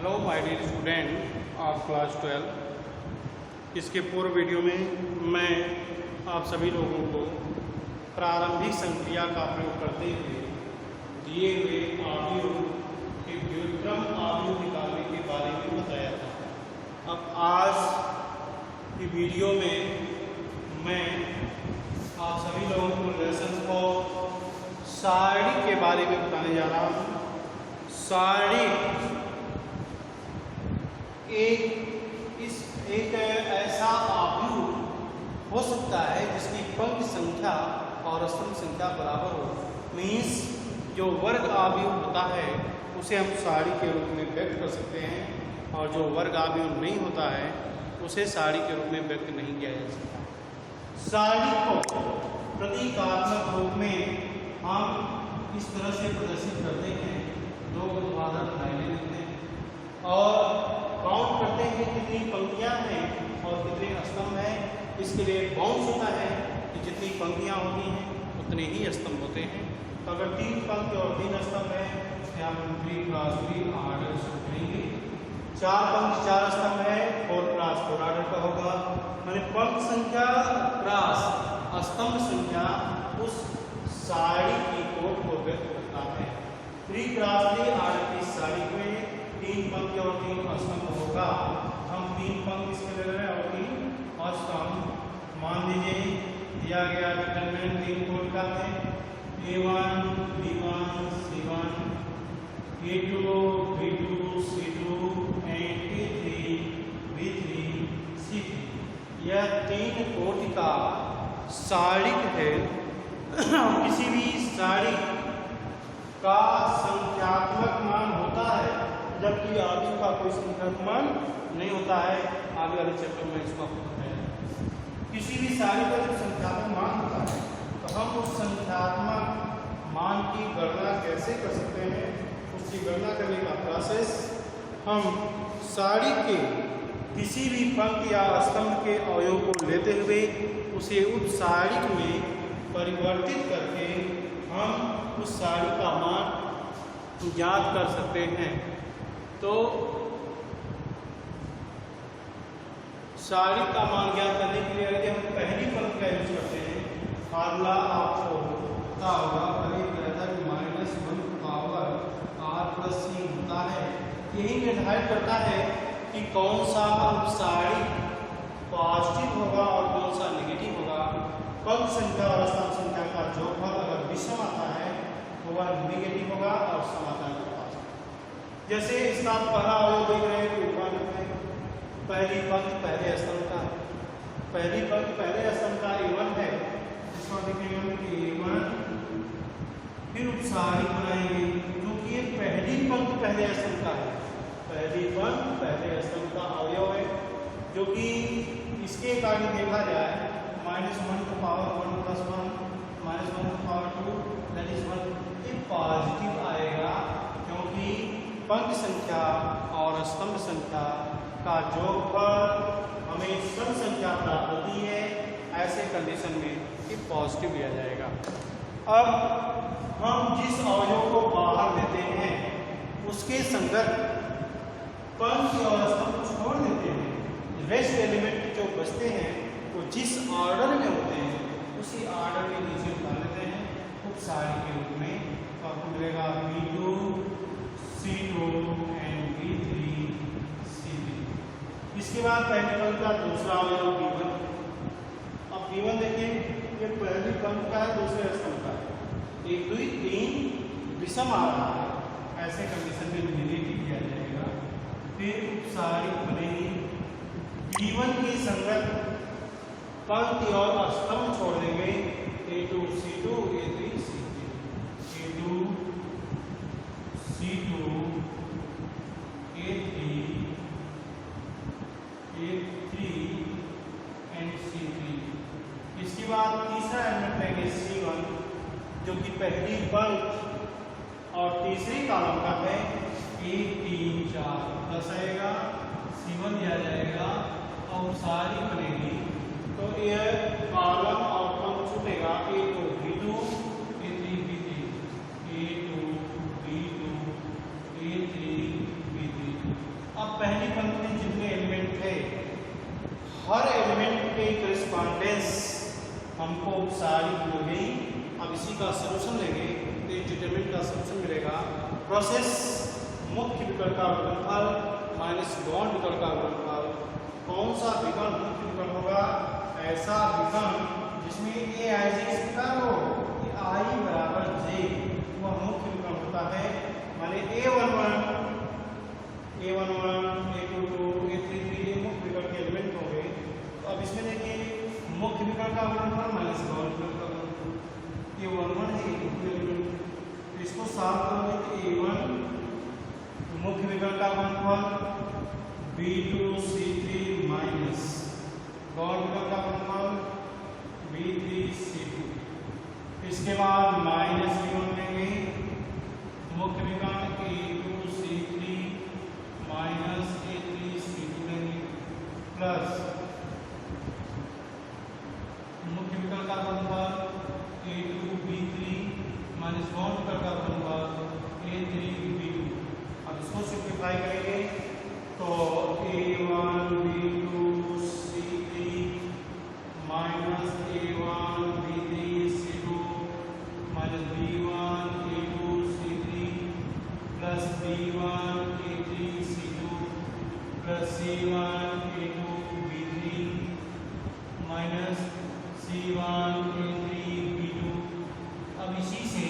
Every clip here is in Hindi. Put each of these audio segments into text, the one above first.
Hello my dear student of class 12। इसके पूर्व वीडियो में मैं आप सभी लोगों को प्रारंभिक संक्रिया का प्रयोग करते हुए दिए हुए आव्यूह के व्युत्क्रम आव्यूह निकालने के बारे में बताया था। अब आज की वीडियो में मैं आप सभी लोगों को लेसन को सारणी के बारे में बताने जा रहा हूँ। सारणी एक ऐसा आव्यूह हो सकता है जिसकी पंक्ति संख्या और स्तंभ संख्या बराबर हो। मीन्स जो वर्ग आव्यूह होता है उसे हम सारणी के रूप में व्यक्त कर सकते हैं, और जो वर्ग आव्यूह नहीं होता है उसे सारणी के रूप में व्यक्त नहीं किया जा सकता। सारणी को प्रतीकात्मक रूप में हम इस तरह से प्रदर्शित करते हैं। दो उदाहरण लाइनें लेते हैं और काउंट करते हैं कितनी पंक्तियां हैं और कितने स्तंभ हैं। इसके लिए बाउंस होता है कि जितनी पंक्तियां होती हैं उतने ही स्तंभ होते हैं। तो अगर 3 पंक्ति और 3 स्तंभ है तो यहाँ पर 3 क्रॉस 3 ऑर्डर शुरू करेंगे। 4 पंक्ति 4 स्तंभ है 4 क्रॉस 4 ऑर्डर का होगा। मैंने पंक्ति संख्या क्रॉस स्तंभ संख्या उस सारणी की कोट को व्यक्त करता है। 3 क्रॉस 3 ऑर्डर की सारणी में 3 पंक्ति और 3 स्तंभ होगा। हम 3 पंक्ति इसमें ले रहे हैं और 3 स्तंभ। मान लीजिए दिया गया डिटरमिनेंट 3 कोड का है A1 B1 C1 A2 B2 C2 and A3 B3 C3। यह 3 कोटि का सारणिक है। किसी भी सारणी का संख्यात्मक मान होता है जबकि आव्यूह का कोई संख्यात्मक मान नहीं होता है। आगे वाले चैप्टर में इसको बताया। किसी भी सारणी का जो संख्यात्मक मान होता है तो हम उस संख्यात्मक मान की गणना कैसे कर सकते हैं, उसकी गणना करने का प्रोसेस हम सारणी के किसी भी पंक्ति या स्तंभ के अवयव को लेते हुए उसे उप सारणी में परिवर्तित करके हम उस सारणी का मान ज्ञात कर सकते हैं। तो सारणी का मान ज्ञात करने के लिए यदि हम पहली पंक्ति का यूज करते हैं, फार्मूला आपको पता होगा -1 पावर r + c होता है। यही निर्धारित करता है कि कौन सा सारणी पॉजिटिव होगा और कौन सा नेगेटिव होगा। पंक्ति संख्या और स्तंभ संख्या का जोड़फल अगर विषम आता है तो वह नेगेटिव होगा और सम आता है तो पॉजिटिव। जैसे इसका पहला अवयव देख रहे हैं पहली पंक्ति पहले स्तंभ का, पहली पंक्ति पहले स्तंभ का A1 है, इसको लिखेंगे A1। फिर उपसारणी बनाएंगे क्योंकि ये पहली पंक्ति पहले स्तंभ का है। पहली पंक्ति पहले स्तंभ का अवयव है जो कि इसके अकॉर्डिंग देखा जाए -1 to power 1 + 1 -1 to power 2 that is 1 ये पॉजिटिव आएगा, क्योंकि पंक्ति संख्या और स्तंभ संख्या का जोड़फल हमें सम संख्या प्राप्त होती है। ऐसे कंडीशन में ये पॉजिटिव लिया जाएगा। अब हम जिस अवयव को बाहर लेते हैं उसके संगत पंक्ति और स्तंभ छोड़ देते हैं। रेस्ट एलिमेंट जो बचते हैं वो जिस ऑर्डर में होते हैं उसी ऑर्डर के नीचे उतार लेते हैं उप सारणी के रूप में। तो आपको मिलेगा B2 C2 and B3 C3। इसके बाद पहली पंक्ति का दूसरा अवयव B1। अब B1 देखिए ये पहली पंक्ति का है, दूसरे स्तंभ का है। 1 2 3 विषम आ रहा है, ऐसे कंडीशन में नेगेटिव किया जाएगा। फिर उप सारणी बनेगी B1 की संगत पंक्ति और स्तंभ छोड़ देंगे A2 C2 A3 C3 A2 C2 A3 and C3। इसके बाद तीसरा एलिमेंट लेंगे C1 जो कि पहली पंक्ति और तीसरी कॉलम का है। 1 3 4 10 आएगा, C1 दिया जाएगा और सारी बनेगी। तो यह कॉलम और पंक्ति छूटेगा A2 B2 A3 B3 A2 B2 A3 B3 correspondence हमको सारी मिल गई। अब इसी का सलूशन लेंगे तो डिटरमिनेंट का सलूशन मिलेगा। प्रोसेस मुख्य विकर्ण का गुणनफल माइनस गौण विकर्ण का गुणनफल। कौन सा विकर्ण मुख्य विकर्ण होगा? ऐसा विकर्ण जिसमें ए आई जे स्वीकार हो, आई बराबर जे, वह मुख्य विकर्ण होता है। माने A11 A11 A22 A33 ये मुख्य विकर्ण के एलिमेंट होंगे। तो अब इसमें देखिए मुख्य विकर्ण का गुणनफल माइनस गौण विकर्ण का गुणनफल, A11 है A22, इसको साफ करोगे तो A1 मुख्य विकर्ण का गुणनफल B2 C3 माइनस गौण विकर्ण का गुणनफल B3 C2। इसके बाद माइनस B1 लेंगे मुख्य विकर्ण A2 C3 minus A3 C2 लेंगे प्लस मुख्य विकर्ण का गुणनफल A2 B3 माइनस गौण विकर्ण का गुणनफल A3 B2। अब इसको सिंप्लीफाई करेंगे तो A1 B2 C3 minus A1 B3 C2 minus B1 A2 C3 plus B1 A3 C2 plus C1 A2 B3 minus C1 A3 B2। अब इसी से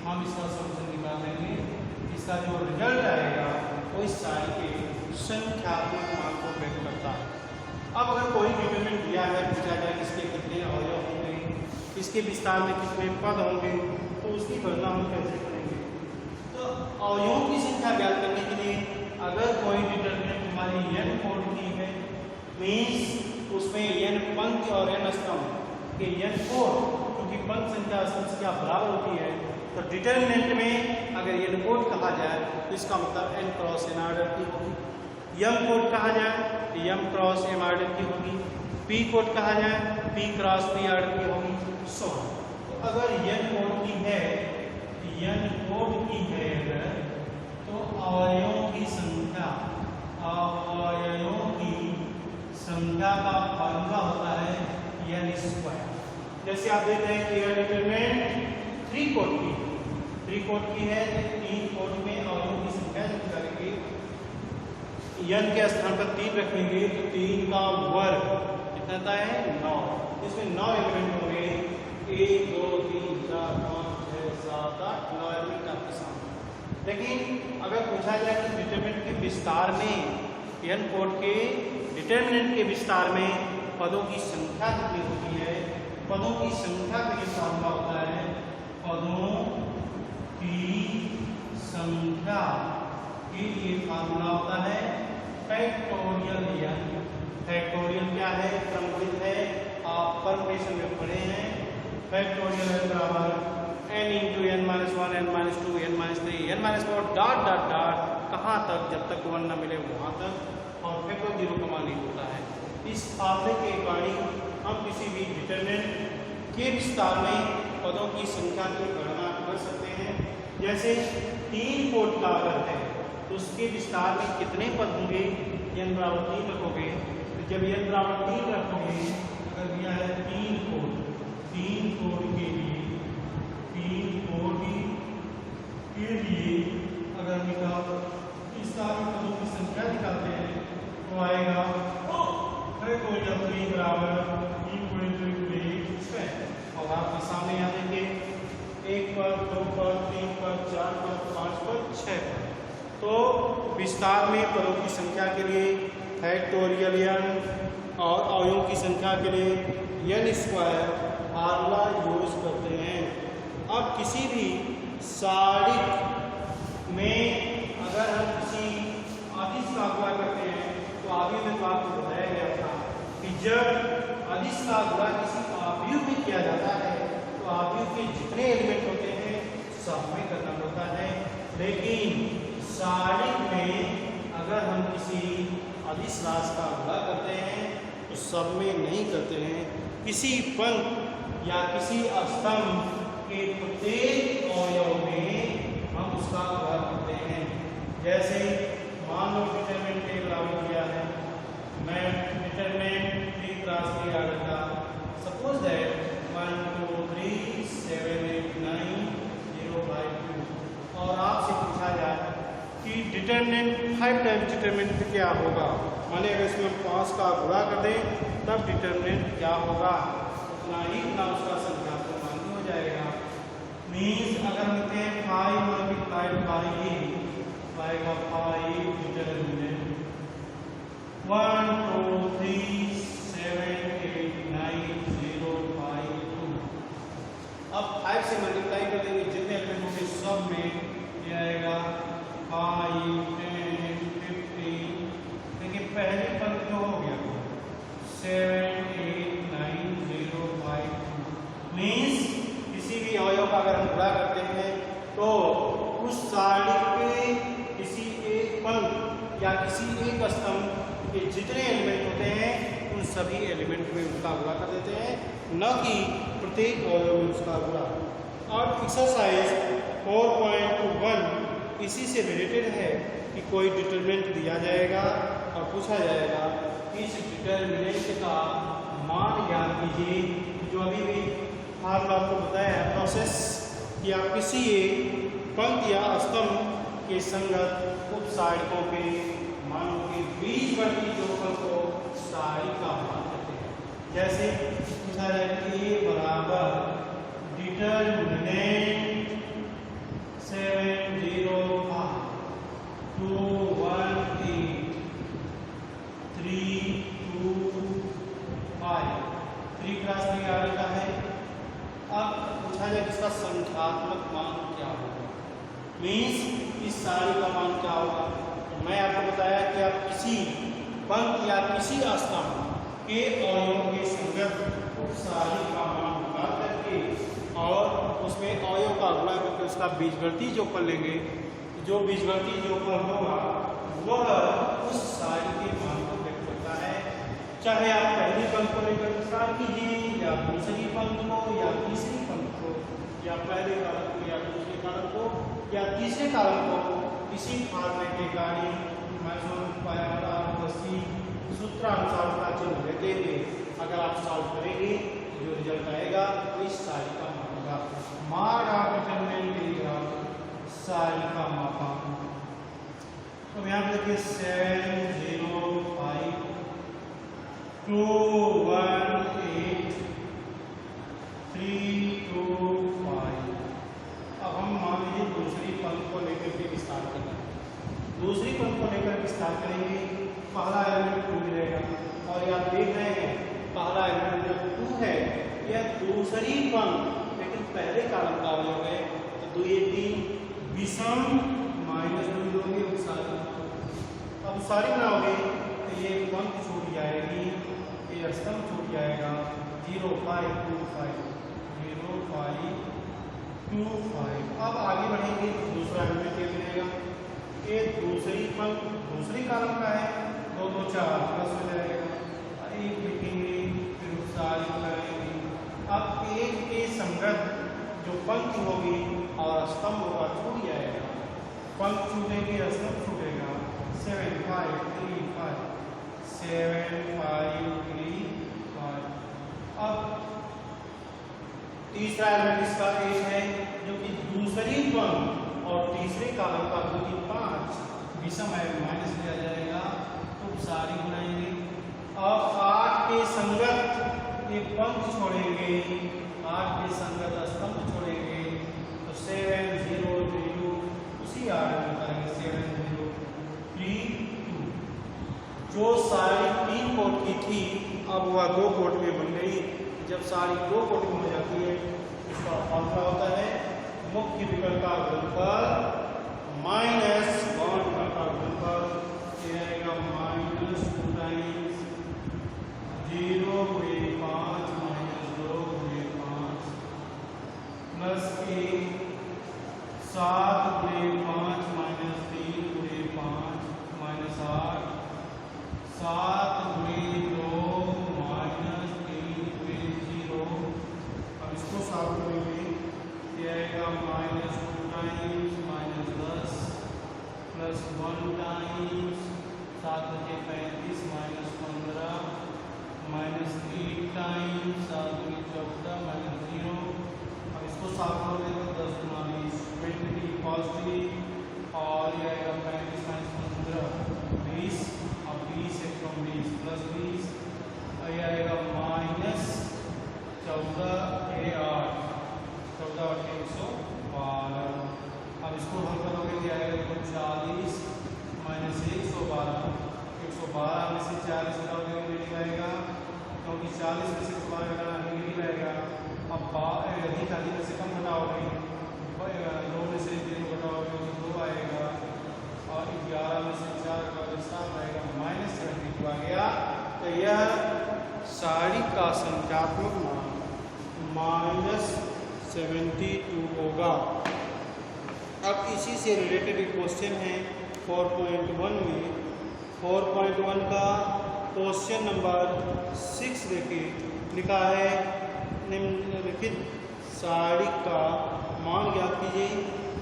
हम इसका सॉल्यूशन निकाल लेंगे। इसका जो रिजल्ट आएगा वो इस सारी के संख्यात्मक मान को व्यक्त करता है। अब अगर कोई डिटरमिनेंट दिया है, पूछा जाए इसके कितने अवयव होंगे, इसके विस्तार में कितने पद होंगे, तो उसकी गणना हम कैसे करेंगे? तो अवयवों की संख्या ज्ञात करने के लिए अगर कोई डिटरमिनेंट हमारी n कोड की है, मीन्स उसमें n पंक्ति और n स्तंभ के n कोड, क्योंकि पंक्ति संख्या स्तंभ संख्या बराबर होती है, तो डिटरमिनेंट में अगर n कोड कहा जाए तो इसका मतलब n क्रॉस n ऑर्डर की होगी। m कोड कहा जाए तो m क्रॉस m ऑर्डर की होगी। p कोड कहा जाए p क्रॉस p ऑर्डर की होगी। सो तो अगर n कोड की है अगर तो अवयवों की संख्या का फॉर्मूला होता है n स्क्वायर। जैसे आप देख रहे हैं कि यह डिटरमिनेंट 3 कोड की है, 3 कोड की है, 3 कोड में अवयवों की संख्या जब करेंगे n के स्थान पर 3 रखेंगे तो 3 का वर्ग कितना आता है 9। इसमें 9 एलिमेंट होंगे, 1 2 3 4 5 6 7 8 9 एलिमेंट आपके सामने। लेकिन अगर पूछा जाए कि डिटरमिनेंट के विस्तार में n कोड के डिटरमिनेंट के विस्तार में पदों की संख्या कितनी होती है, पदों की संख्या के लिए फॉर्मूला होता है पदों की संख्या के लिए फॉर्मूला होता है फैक्टोरियल n। फैक्टोरियल क्या है? क्रमविधि है, आप परमुटेशन में पढ़े हैं। फैक्टोरियल n बराबर n into n minus 1 n minus 2 n minus 3 n minus 4 dot dot dot कहाँ तक, जब तक 1 न मिले वहाँ तक, और फैक्टर 0 का मान नहीं होता है। इस फार्मूले के अकॉर्डिंग हम किसी भी डिटरमिनेंट के विस्तार में पदों की संख्या की गणना कर सकते हैं। जैसे 3 कोड का अगर है तो उसके विस्तार में कितने पद होंगे, n बराबर 3 रखोगे। तो जब n बराबर 3 रखोगे, अगर दिया है 3 कोड के लिए 3 कोड के लिए अगर निकालो विस्तार में पदों की संख्या निकालते हैं तो आएगा फैक्टोरियल 3 बराबर 3 और आपके सामने यहाँ देखिए 1 पर 2 पर 3 पर 4 पर 5 पर 6 पर। तो विस्तार में पदों की संख्या के लिए फैक्टोरियल n और अवयवों की संख्या के लिए n स्क्वायर फार्मूला यूज करते हैं। अब किसी भी सारणिक में अगर हम किसी अदिश का गुणा करते हैं तो आगे में तो आपको बताया गया था कि जब अदिश का गुणा किसी आव्यूह में किया जाता है तो आव्यूह के जितने एलिमेंट होते हैं सब में करना पड़ता है। लेकिन सारणिक में अगर हम किसी अदिश राशि का गुणा करते हैं तो सब में नहीं करते हैं, किसी पंक्ति या किसी स्तंभ के प्रत्येक अवयव में हम उसका गुणा करते हैं। जैसे मान लो डिटरमिनेंट के बराबर दिया है, मैं डिटरमिनेंट 3 क्रॉस 3 ऑर्डर का डिटर्मिनेंट 5 टाइम्स डिटर्मिनेंट क्या होगा, माने अगर इसमें 5 का गुणा कर दें तब डिटर्मिनेंट क्या होगा, उतना ही ना उसका संख्यात्मक मान हो जाएगा। मीन्स अगर हम कहते हैं 5 मल्टीप्लाइड बाई ए आएगा 5 डिटर्मिनेंट 1 2 3 7 8 9 0 5 2। अब 5 से मल्टीप्लाई कर देंगे जितने एलिमेंट होंगे सब में, ये आएगा 5 10 15। देखिए पहली पंक्ति हो गया 7 8 9 0 5 2। मीन्स किसी भी अवयव का अगर हम गुणा करते हैं तो उस सारणी के किसी एक पंक्ति या किसी एक स्तंभ के जितने एलिमेंट होते हैं उन सभी एलिमेंट में उसका गुणा कर देते हैं, न कि प्रत्येक अवयव में उसका गुणा। और एक्सरसाइज 4.1 इसी से रिलेटेड है कि कोई डिटरमिनेंट दिया जाएगा और पूछा जाएगा इस डिटरमिनेंट का मान ज्ञात कीजिए। जो अभी भी फार्मूला आपको बताया है प्रोसेस कि आप किसी एक पंक्ति या स्तंभ के संगत उपसारिकों के मानों के बीजगणितीय जोड़फल को सारिणी का मान कहते हैं। जैसे पूछा जाए कि a बराबर डिटरमिनेंट 7 0 5 2 1 8 3 2 5 3 क्लास में आगे का है। अब पूछा जाए कि इसका संख्यात्मक मान क्या होगा, मीन्स इस सारणी का मान क्या होगा। तो मैं आपको बताया कि आप किसी पंक्ति या किसी स्तंभ के अवयवों के संगत उप सारणी का मान निकाल करके और उसमें अवयव का गुणा करके उसका बीजगणितीय जोड़फल लेंगे। जो बीजगणितीय जोड़फल होगा वह उस सारणी के मान को व्यक्त करता है। चाहे आप पहली पंक्ति को लेकर विस्तार कीजिए या दूसरी पंक्ति को या तीसरी पंक्ति को या पहले कारक को या दूसरे कारक को या तीसरे कारक को इसी फार्मूले के कार्य सूत्रानुसार का चिन्ह लेते हुए अगर आप सॉल्व करेंगे जो रिजल्ट आएगा वो इस सारणी का मान होगा। मान आप डिटरमिनेंट देगा सारणी का मापा। तो यहाँ पे देखिए 7 0 5 2 1 8 3 2 5। अब हम मान लीजिए दूसरी पंक्ति को लेकर के विस्तार करना है। दूसरी पंक्ति को लेकर विस्तार करेंगे, पहला एलिमेंट 2 मिलेगा और आप देख रहे हैं पहला एलिमेंट जब 2 है यह दूसरी पंक्ति लेकिन पहले कॉलम का अवयव है तो 2 ये 3 विषम -2 दोगे सारी। अब सारी बनाओगे तो ये पंक्ति छूट जाएगी, ये स्तंभ छूट जाएगा 0 5 2 5 0 5 2 5। अब आगे बढ़ेंगे तो दूसरा एलिमेंट क्या मिलेगा, ये दूसरी पंक्ति दूसरी कॉलम का है 2 2 4 प्लस हो जाएगा, एक लिखेंगे फिर सारी बनाएंगे। अब एक के संगत जो पंक्ति होगी और स्तंभ होगा छूट जाएगा, पंक्ति छूटेगी स्तंभ छूटेगा 7 5 3 5 7 5 3 5। अब तीसरा एलिमेंट इसका 1 है जो कि दूसरी पंक्ति और तीसरे कॉलम का 2 3 5 विषम है माइनस लिया जाएगा तो सारी बनाएंगे। अब 8 के संगत एक पंक्ति छोड़ेंगे, 8 के संगत स्तंभ छोड़ेंगे तो 7 0 0 उसी 8 में करेंगे 7 0 3 2। जो सारी 3 कोट की थी अब वह 2 कोट में बन गई। जब सारी 2 कोट में हो जाती है इसका फॉर्मूला होता है मुख्य विकल्प का गुणनफल माइनस गौण विकल्प का गुणनफल, ये आएगा -2 टाइम्स 0 गुणे 5 -2 गुणे 5 प्लस 1 7 गुणे 5 -3 गुणे 5 -8 7 गुणे 2 -3 गुणे 0। अब इसको सॉल्व करेंगे, ये आएगा -2 टाइम्स -10 प्लस 1 टाइम्स 7 बचे 35 -15 -3 टाइम्स 7 बचे 14 -0। अब इसको सॉल्व करोगे तो 10 गुना 20 20 पॉजिटिव और ये आएगा 35 10/312। अब इसको हल करोगे क्या आएगा? 40 माइनस 112। 112 में से 40 घटाओगे नेगेटिव आएगा, क्योंकि 40 में से 112 घटाना नेगेटिव आएगा। अब अधिक अधिक में से कम घटाओगे, 2 में से 3 घटाओगे तो 2 आएगा, और 11 में से 4 घटाओगे 7 आएगा, -72 आ गया। तो यह साड़ी का संख्यात्मक मान -72 होगा। अब इसी से रिलेटेड एक क्वेश्चन है 4.1 में। 4.1 का क्वेश्चन नंबर 6 देखिए, लिखा है निम्नलिखित साड़ी का मान ज्ञात कीजिए,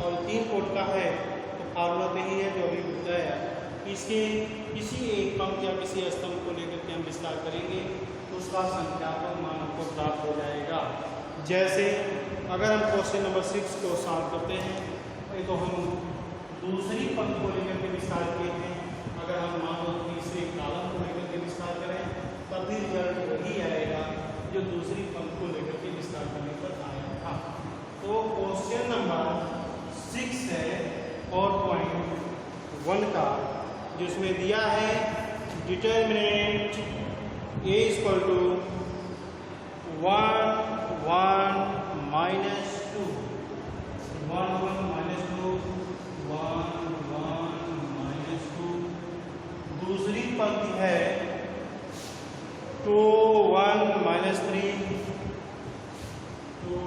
और 3 कोड का है, तो फार्मूला तो यही है जो अभी बताया। इसके किसी एक पंक्ति या किसी स्तंभ को लेकर के हम विस्तार करेंगे, उसका संख्यात्मक मान हमको प्राप्त हो जाएगा। जैसे अगर हम क्वेश्चन नंबर 6 को सॉल्व करते हैं, तो हम दूसरी पंक्ति को लेकर के विस्तार किए हैं। अगर हम मान लो तीसरे कॉलम को लेकर के विस्तार करें, तब भी रिजल्ट वही आएगा जो दूसरी पंक्ति को लेकर के विस्तार करने पर आया था। तो क्वेश्चन नंबर 6 है 4.1 का, जिसमें दिया है डिटर्मिनेंट a = 1 1 -2, 1 1 -2, 1 1 -2। दूसरी पंक्ति है 2 1 -3, 2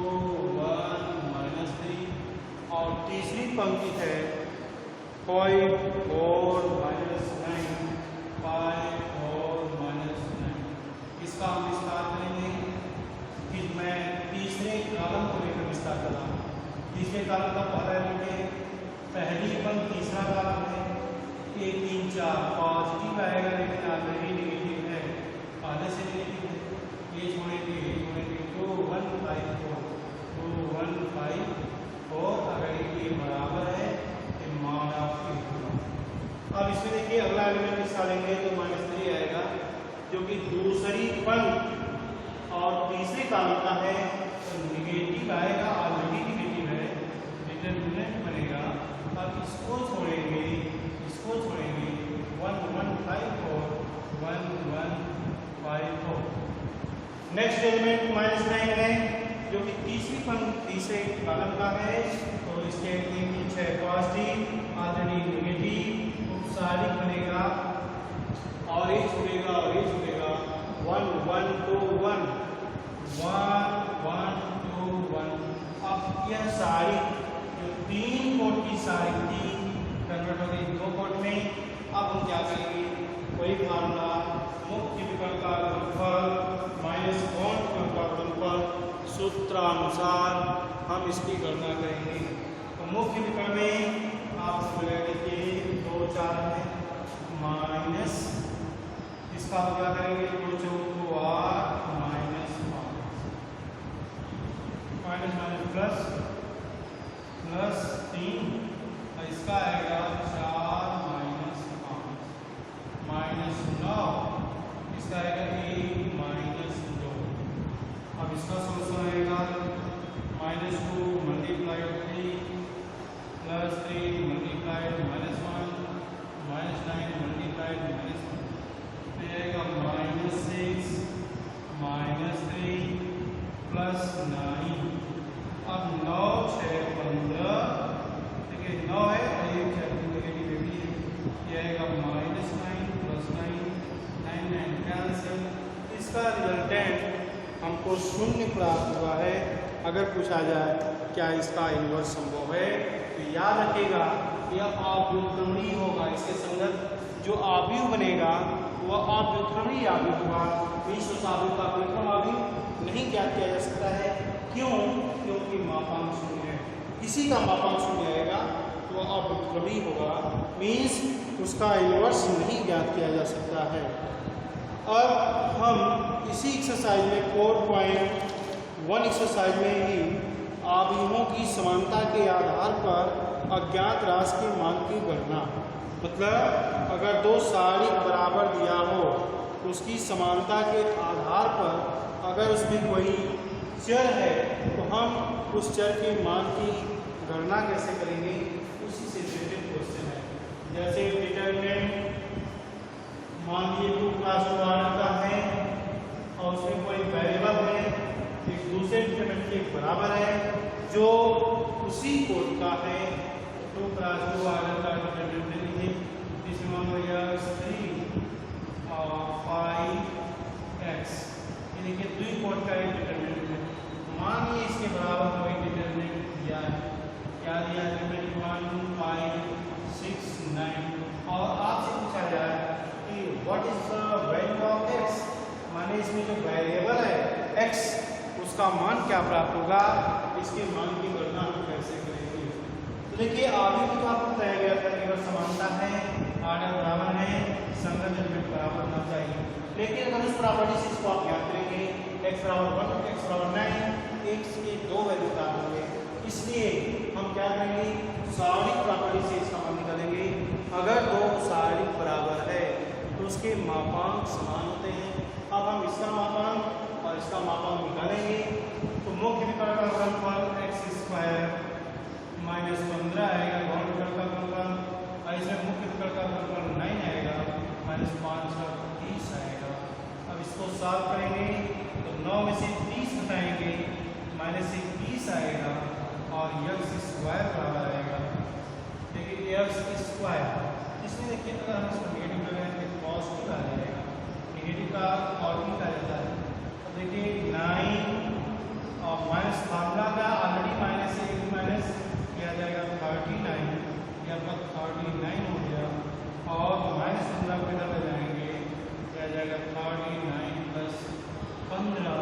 1 -3, और तीसरी पंक्ति है 5 4 -9, 5 4 -9। इसका हम विस्तार करेंगे। फिर मैं तीसरे कॉलम को लेकर विस्तार कर रहा हूँ। तीसरे कॉलम का पहला एलिमेंट है, पहली पंक्ति तीसरा कॉलम है, 1 3 4 पॉजिटिव आएगा, लेकिन ऑलरेडी नेगेटिव है, पहले से नेगेटिव है। ये छोड़ेंगे 2 1 5 4, 2 1 5 4। अगर ये बराबर है तो मान आपके होगा। अब इसमें देखिए अगला एलिमेंट हिस्सा लेंगे तो -3 आएगा, जो कि दूसरी पंक्ति और तीसरे कॉलम का है, तो नेगेटिव आएगा, ऑलरेडी नेगेटिव है, डिटरमिनेंट बनेगा। अब इसको छोड़ेंगे 1 1 5 4, 1 1 5 4। नेक्स्ट एलिमेंट -9 है, जो कि तीसरी पंक्ति तीसरे कॉलम का है, तो इसके 3 3 6 पॉजिटिव, ऑलरेडी नेगेटिव, उपसारिक बनेगा, और ये छूटेगा और ये छूटेगा, 1 1 2 1, 1 1 2 1। अब यह सारी जो 3 कोड की सारी थी कन्वर्ट हो गई 2 कोड में। अब हम क्या करेंगे, वही फार्मूला मुख्य विकल्प का गुणनफल माइनस गौण विकल्प का गुणनफल सूत्रानुसार हम इसकी गणना करेंगे। तो मुख्य विकल्प में आप देखिए 2 4 है, माइनस इसका हम क्या करेंगे, 2 4 8 -5, माइनस माइनस प्लस 3, और इसका आएगा 4 -5 -9, इसका आएगा 1 -2। अब इसका सोल्यूशन आएगा -2 × 3 + 3 × -1 -9 × -1, तो आएगा -6 -3 + 9। अब 9 6 15, देखिए 9 है और ये नेगेटिव है, ये आएगा -9 + 9 9 9 कैंसिल। इसका रिजल्टेंट हमको 0 प्राप्त हुआ है। अगर पूछा जाए क्या इसका इन्वर्स संभव है, तो याद रखिएगा यह अव्युत्क्रमणीय होगा। इसके संगत जो आव्यूह बनेगा वह अव्युत्क्रमणीय आव्यूह होगा। इस आव्यूह का व्युत्क्रम आव्यूह नहीं ज्ञात किया जा सकता है। क्यों? क्योंकि मापांक 0 है। किसी का मापांक 0 आएगा तो वह अव्युत्क्रमणीय होगा, मीन्स उसका इन्वर्स नहीं ज्ञात किया जा सकता है। अब हम इसी एक्सरसाइज में 4.1 एक्सरसाइज में ही आव्यूहों की समानता के आधार पर अज्ञात राशि के मान की गणना, मतलब अगर 2 सारी बराबर दिया हो तो उसकी समानता के आधार पर अगर उसमें कोई चर है तो हम उस चर के मान की गणना कैसे करेंगे, उसी से रिलेटेड क्वेश्चन है। जैसे डिटरमिनेंट मान लीजिए 2 + 2 ऑर्डर का है और उसमें कोई वेरिएबल है, एक दूसरे डिटरमिनेंट के बराबर है जो उसी कोड का है। 2 + 2 ऑर्डर का डिटरमिनेंट लीजिए, इसमें मान लिया 3 और 5x, यानी कि 2 कोड का एक डिटरमिनेंट है। मान लीजिए इसके बराबर कोई डिटरमिनेंट दिया है, क्या दिया है, डिटरमिनेंट 1 5 6 9 और आपसे पूछा जाए कि what is the value of x, माने इसमें जो वेरिएबल है x उसका मान क्या प्राप्त होगा, इसके मान की गणना हम कैसे करेंगे। तो देखिए आगे भी तो आपको बताया गया था कि अगर समानता है, ऑर्डर बराबर है, संगत एलिमेंट बराबर होना चाहिए। लेकिन अगर उस प्रॉपर्टी से इसको आप याद करेंगे x बराबर 1 x बराबर 9, x के 2 वैल्यू प्राप्त होंगे, इसलिए हम क्या करेंगे, सारणिक प्रॉपर्टी से इसका मान निकालेंगे। अगर दो सारणिक बराबर है तो उसके मापांक समान होते हैं। अब हम इसका मापांक और इसका मापांक निकालेंगे तो मुख्य विकर्ण का गुणनफल x² - 15 आएगा, गौण विकर्ण का गुणनफल, और इसमें मुख्य विकर्ण का गुणनफल 9 आएगा, -5 और 30 आएगा। अब इसको सॉल्व करेंगे तो 9 में से 30 घटाएंगे, -20 आएगा और x² बराबर आएगा, देखिए x²। इसमें देखिए अगर हम इसको नेगेटिव लगाएंगे तो पॉजिटिव आ जाएगा, नेगेटिव का पॉजिटिव आ जाता है। तो देखिए 9 और माइनस फार्मूला का ऑलरेडी माइनस है, माइनस किया जाएगा 39, ये आपका 39 हो गया, और -15 को इधर ले जाएंगे, किया जाएगा 39 + 15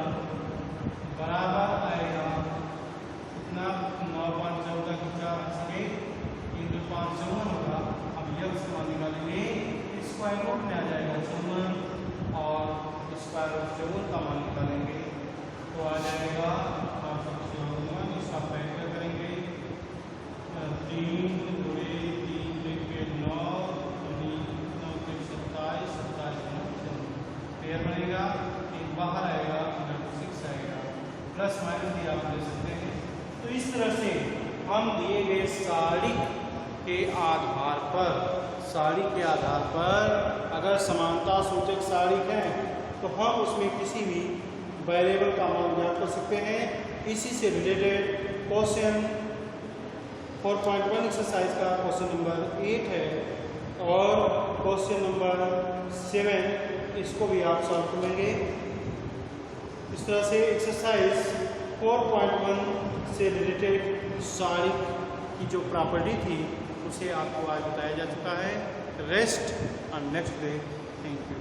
बराबर आएगा इतना 9 5 14 की 4 सके 3 2 5 54 होगा। अब यह मान निकालेंगे, स्क्वायर रूट में आ जाएगा 54 और स्क्वायर रूट 54 का मान निकालेंगे तो आ जाएगा 554, इसका फैक्टर करेंगे 3 × 3 के 9 9 के 27 27 पेयर बनेगा, एक बाहर आएगा 6 आएगा, प्लस माइनस भी आप ले सकते हैं। तो इस तरह से हम दिए गए सारणिक के आधार पर अगर समानता सूचक सारणिक है तो हम उसमें किसी भी वेरिएबल का मान ज्ञात कर सकते हैं। इसी से रिलेटेड क्वेश्चन 4.1 एक्सरसाइज का क्वेश्चन नंबर 8 है और क्वेश्चन नंबर 7 इसको भी आप सॉल्व करेंगे। इस तरह से एक्सरसाइज 4.1 से रिलेटेड सारणिक की जो प्रॉपर्टी थी उसे आपको आज बताया जा चुका है। Rest on next day. Thank you.